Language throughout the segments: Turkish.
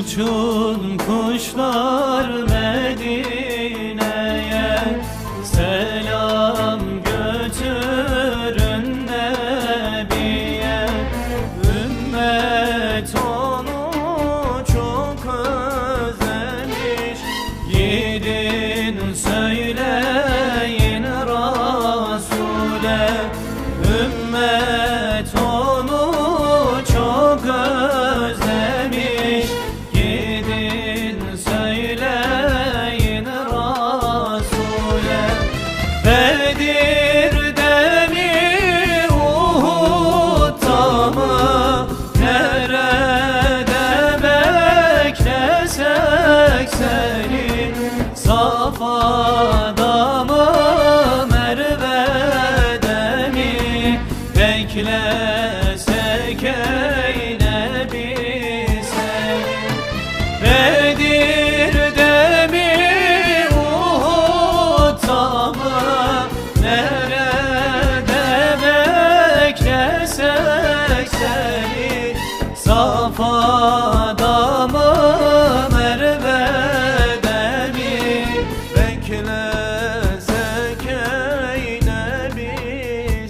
Uçun kuşlar Medine'ye, selam götürün Nebiye. Ümmet onu çok özlemiş, gidin söyleyin Resul'e. Ümmet onu çok özlemiş, gidin söyleyin Resul'e. Bedir'de mi, Uhud'da mı, nerede beklesek seni? Safa'da mı, Merve'de mi, beklesek ey Nebi seni? Bedir'de mi, Uhud'da mı, nerede beklesek seni? Safa'da mı, Merve'de mi, beklesek ey Nebi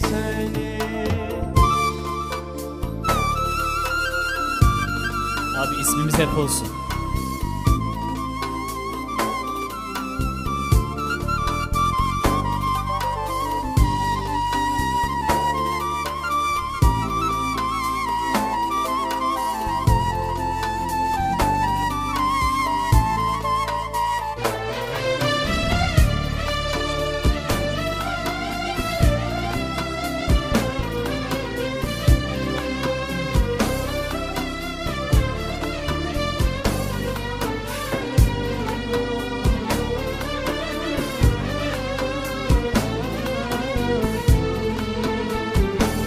seni? Abi ismimiz hep olsun.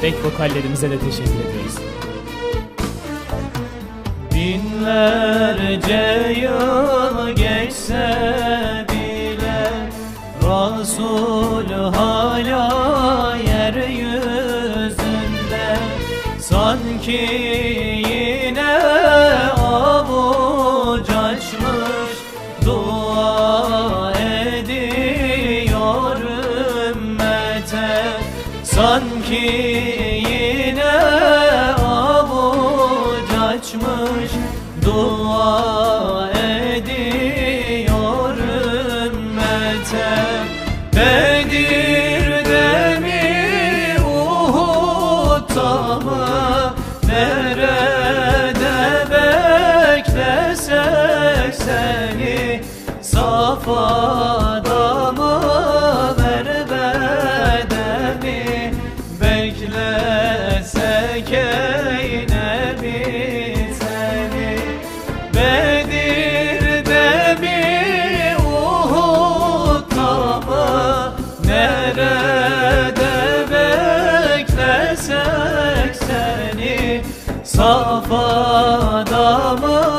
Back vokallerimize de teşekkür ediyoruz. Binlerce yıl geçse bile Resul hala yeryüzünde. Sanki yine avuç açmış, dua ediyor ümmete. Sanki yine avuç açmış, dua ediyor ümmete. Bedir'de mi, Uhud'da mı, nerede beklesek seni? Safa'da mı, Merve'de mi, beklesek ey Nebi seni? Bedir'de mi, Uhud'da mı, nerede beklesek seni? Safa'da mı,